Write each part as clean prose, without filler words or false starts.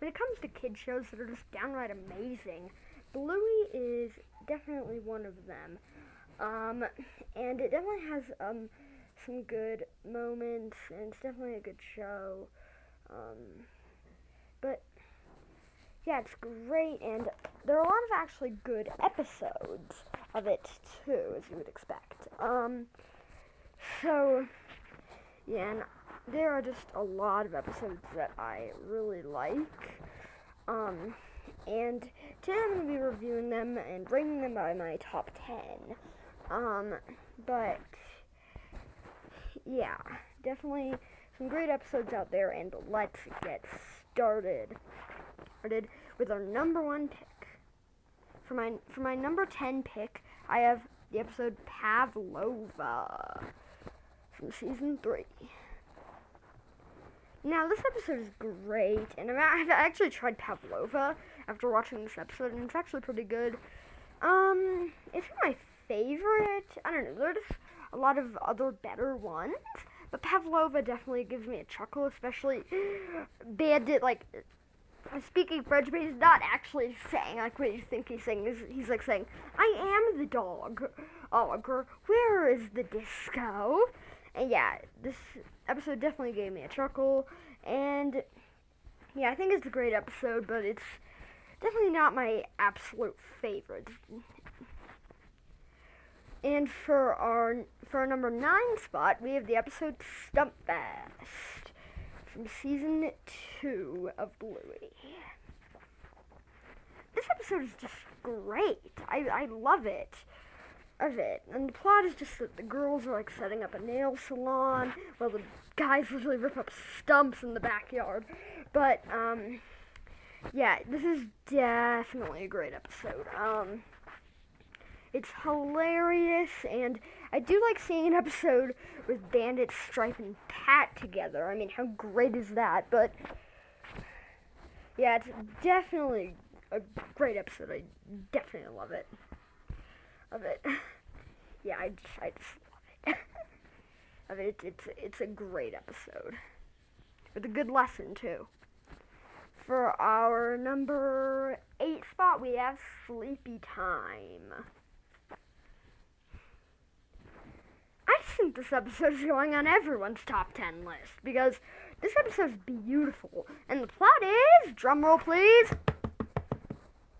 when it comes to kid shows that are just downright amazing, Bluey is definitely one of them. And it definitely has some good moments, and it's definitely a good show. But yeah, it's great, and there are a lot of actually good episodes of it too, as you would expect. So yeah, and there are just a lot of episodes that I really like. And today I'm going to be reviewing them and bringing them by my top 10. But yeah, definitely some great episodes out there, and let's get started. With our number 1 pick. For my number 10 pick, I have the episode Pavlova from season 3. Now, this episode is great, and I've actually tried Pavlova after watching this episode, and it's actually pretty good. It's not my favorite. I don't know, there's a lot of other better ones, but Pavlova definitely gives me a chuckle, especially Bandit, speaking French, but he's not actually saying like what you think he's saying. He's like saying, "I am the dog, Oliver. Where is the disco?" And yeah, this episode definitely gave me a chuckle. And yeah, I think it's a great episode, but it's definitely not my absolute favorite. And for our number 9 spot, we have the episode Stump Fest from season 2 of Bluey. This episode is just great. I love it. And the plot is just that the girls are like setting up a nail salon while the guys literally rip up stumps in the backyard. But yeah, this is definitely a great episode. It's hilarious, and I do like seeing an episode with Bandit, Stripe, and Pat together. I mean, how great is that? But yeah, it's definitely a great episode. I definitely love it. Yeah, I just love it. It's a great episode with a good lesson too. For our number 8 spot, we have Sleepy Time. I think this episode is going on everyone's top 10 list because this episode is beautiful, and the plot is, drumroll please,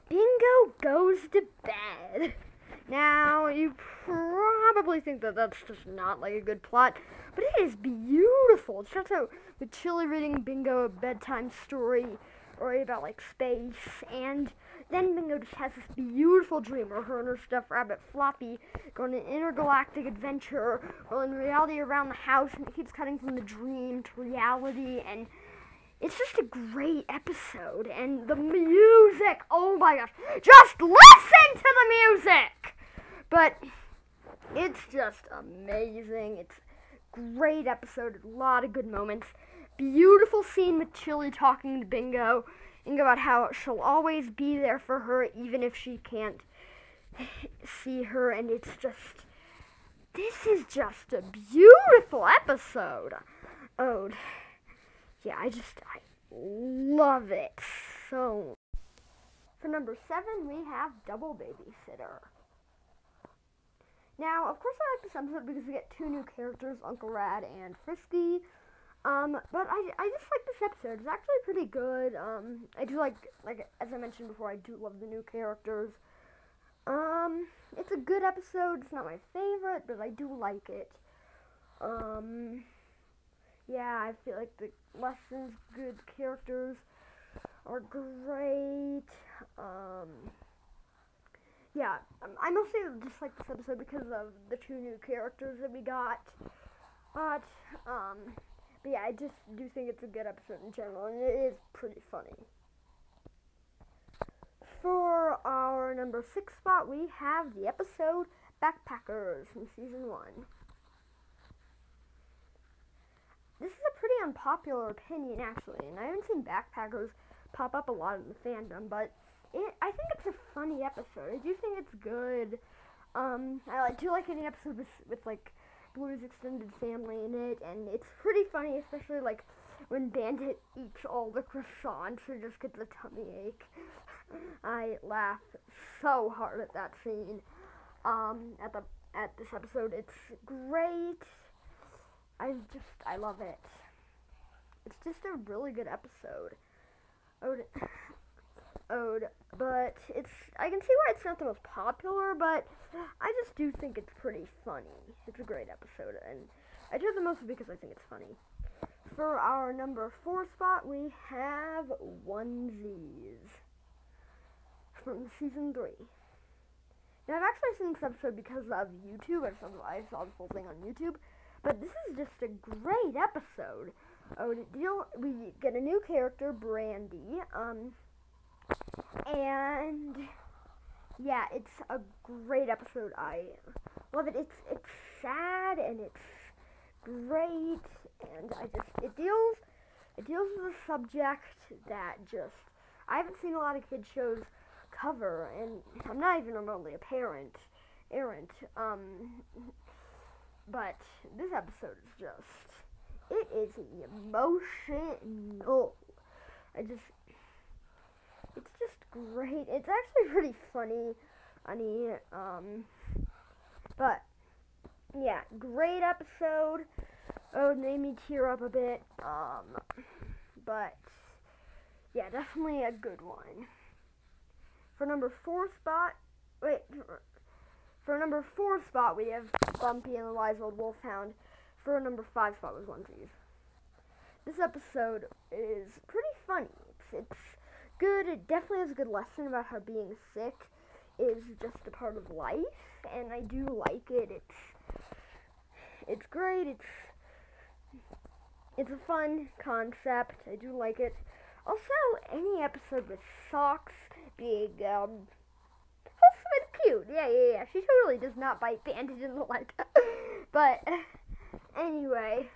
Bingo goes to bed. Now, you probably think that that's just not like a good plot, but it is beautiful. It starts out with Chili reading Bingo a bedtime story about like space, and then Bingo just has this beautiful dream where her and her stuffed rabbit Floppy go on an intergalactic adventure, while in reality around the house, and it keeps cutting from the dream to reality, and it's just a great episode. And the music, oh my gosh, just listen to the music! But it's just amazing. It's a great episode, a lot of good moments. Beautiful scene with Chili talking to Bingo about how she'll always be there for her even if she can't see her, and this is just a beautiful episode. Oh, yeah, I love it so. For number 7, we have Double Babysitter. Now, of course I like this episode because we get 2 new characters, Uncle Rad and Frisky. But I just like this episode. It's actually pretty good. I do like as I mentioned before, I do love the new characters. It's a good episode. It's not my favorite, but I do like it. Yeah, I feel like the lessons, good characters are great. Yeah, I mostly just like this episode because of the 2 new characters that we got. But yeah, I just do think it's a good episode in general, and it is pretty funny. For our number 6 spot, we have the episode Backpackers from season 1. This is a pretty unpopular opinion, actually, and I haven't seen Backpackers pop up a lot in the fandom, but I think it's a funny episode. I do think it's good. I do like any episode with like Bluey's extended family in it, and it's pretty funny, especially like when Bandit eats all the croissants and just gets a tummy ache. I laugh so hard at that scene. At this episode, it's great. I love it. It's just a really good episode. But I can see why it's not the most popular, but I just do think it's pretty funny. It's a great episode, and I do it the most because I think it's funny. For our number 4 spot, we have Onesies from season 3. Now, I've actually seen this episode because of YouTube. I saw the full thing on YouTube, but this is just a great episode. We get a new character, Brandy, and yeah, it's a great episode. I love it. It's sad and it's great, and it deals with a subject that I haven't seen a lot of kids shows cover, and I'm not even remotely a parent, but this episode is it is emotional. It's just great. It's actually pretty funny, but yeah, great episode. It made me tear up a bit, but yeah, definitely a good one. For number 4 spot, we have Bumpy and the Wise Old Wolfhound. For number 5 spot was Onesies. This episode is pretty funny. It's good. It definitely has a good lesson about how being sick is just a part of life, and I do like it. It's great. It's a fun concept. I do like it. Also, any episode with Socks being wholesome and cute. Yeah. She totally does not bite Bandit in the leg. But anyway,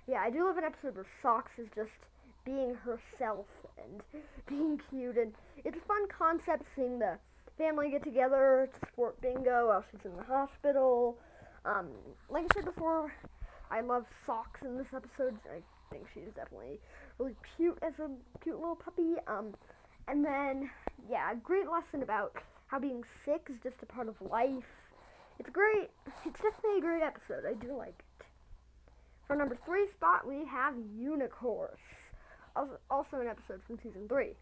yeah, I do love an episode where Socks is just being herself and being cute, and it's a fun concept seeing the family get together to support Bingo while she's in the hospital. Like I said before, I love Socks in this episode. I think she's definitely really cute as a cute little puppy. And then, yeah, a great lesson about how being sick is just a part of life. It's great. It's definitely a great episode. I do like it. For number 3 spot, we have Unicorse. Also an episode from season 3.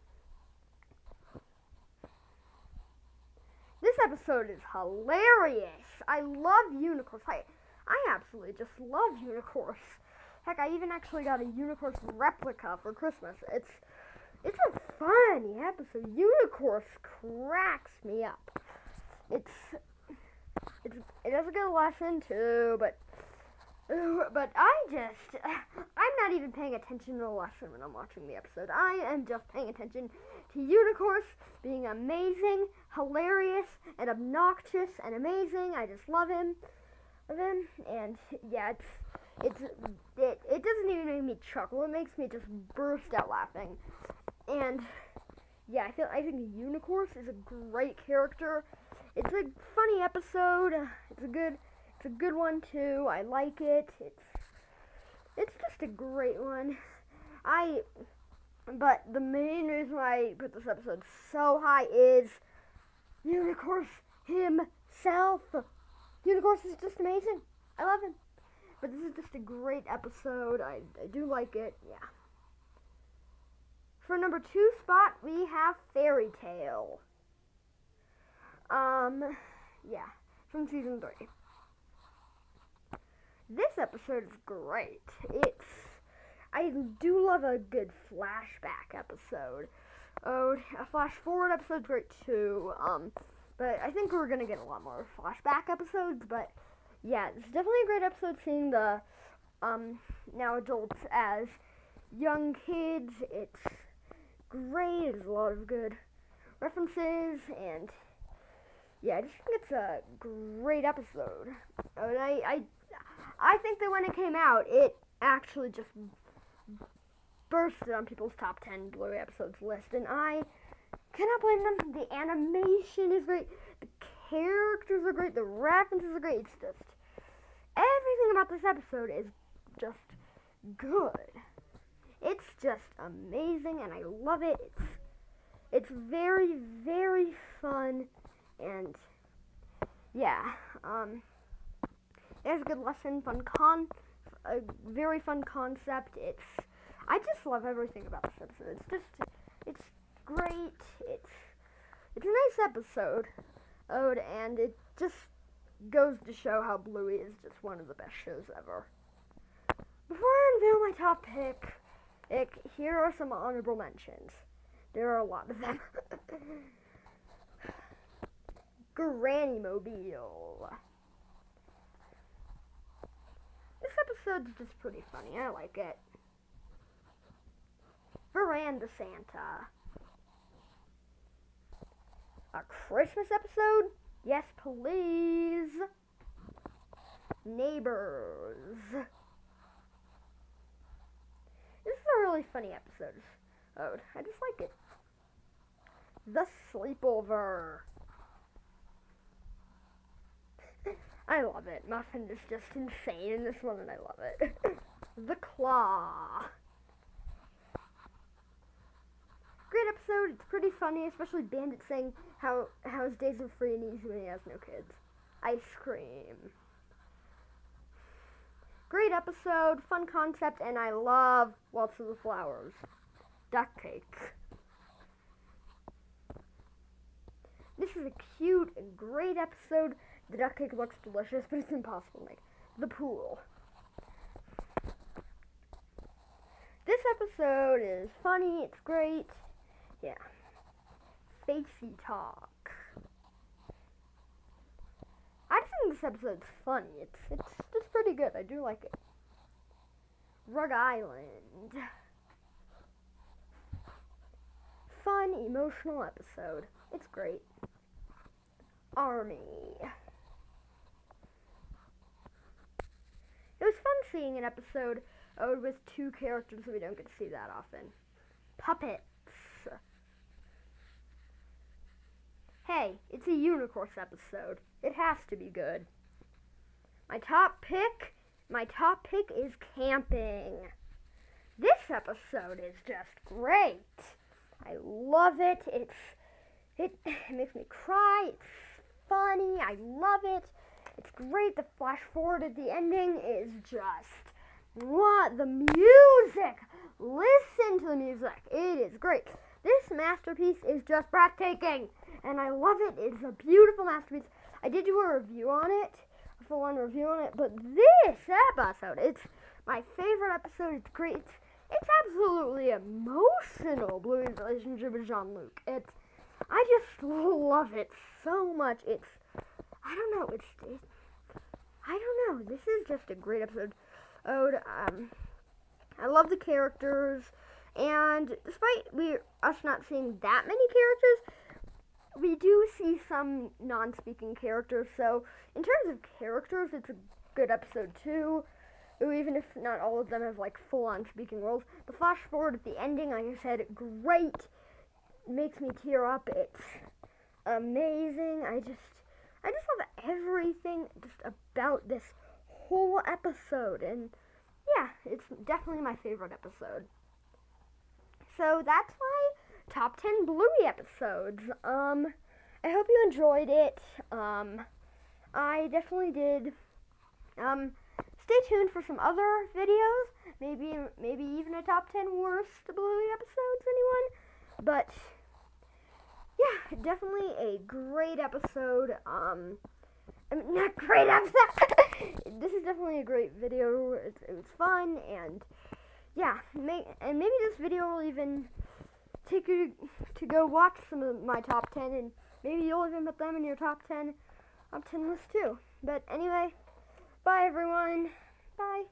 This episode is hilarious. I love Unicorse. I absolutely just love Unicorse. Heck, I even actually got a Unicorse replica for Christmas. It's a funny episode. Unicorse cracks me up. It has a good lesson too, but I'm not even paying attention to the lesson when I'm watching the episode. I am just paying attention to Unicorse being amazing, hilarious, and obnoxious, and amazing. I just love him, and yeah, it doesn't even make me chuckle. It makes me just burst out laughing, and yeah, I think Unicorse is a great character. It's a funny episode. It's a good one too. I like it. It's just a great one. But the main reason why I put this episode so high is Unicorse himself. Unicorse is just amazing. I love him. But this is just a great episode. I do like it. Yeah. For number 2 spot, we have Fairy Tale. Yeah, from season 3. This episode is great. I do love a good flashback episode. A flash forward episode's great too. But I think we're gonna get a lot more flashback episodes. But yeah, it's definitely a great episode seeing the now adults as young kids. It's great. There's a lot of good references, and yeah, I just think it's a great episode. And I think that when it came out, it actually just bursted on people's top 10 Bluey Episodes list, and I cannot blame them. The animation is great, the characters are great, the references are great. It's just everything about this episode is just good. It's just amazing, and I love it. It's very, very fun, and yeah, there's a good lesson, a very fun concept. I just love everything about this episode. It's great. It's a nice episode, and it just goes to show how Bluey is just one of the best shows ever. Before I unveil my top pick, here are some honorable mentions. There are a lot of them. Granny Mobile. This episode's just pretty funny. I like it. Veranda Santa. A Christmas episode? Yes, please. Neighbors. This is a really funny episode. I just like it. The Sleepover. I love it. Muffin is just insane in this one, and I love it. The Claw. Great episode. It's pretty funny, especially Bandit saying how his days are free and easy when he has no kids. Ice Cream. Great episode, fun concept, and I love Waltz of the Flowers. Duck Cake. This is a cute and great episode. The duck cake looks delicious, but it's impossible to make. The Pool. This episode is funny, it's great. Yeah. Facey Talk. I just think this episode's funny. It's pretty good. I do like it. Rug Island. Fun, emotional episode. It's great. Army. It was fun seeing an episode with two characters that we don't get to see that often. Puppets. Hey, it's a Unicorns episode. It has to be good. My top pick is camping. This episode is just great. I love it. It makes me cry. It's funny. I love it. It's great. The flash forward at the ending is just what? The music. Listen to the music. It is great. This masterpiece is just breathtaking, and I love it. It's a beautiful masterpiece. I did do a review on it, a full-on review on it, but this episode, it's my favorite episode. It's great. It's absolutely emotional, Bluey's relationship with Jean-Luc. I just love it so much. I don't know. This is just a great episode. I love the characters, and despite us not seeing that many characters, we do see some non-speaking characters. So in terms of characters, it's a good episode too. Even if not all of them have like full-on speaking roles. The flash forward at the ending, like I said, great. Makes me tear up. It's amazing. I just love everything just about this whole episode, and yeah, it's definitely my favorite episode. So that's my top 10 Bluey episodes. I hope you enjoyed it. I definitely did. Stay tuned for some other videos. Maybe even a top 10 worst Bluey episodes, anyone? But yeah, definitely a great episode. Not great episode. This is definitely a great video. It was fun, and yeah, and maybe this video will even take you to go watch some of my top 10, and maybe you'll even put them in your top 10 list too. But anyway, bye everyone. Bye.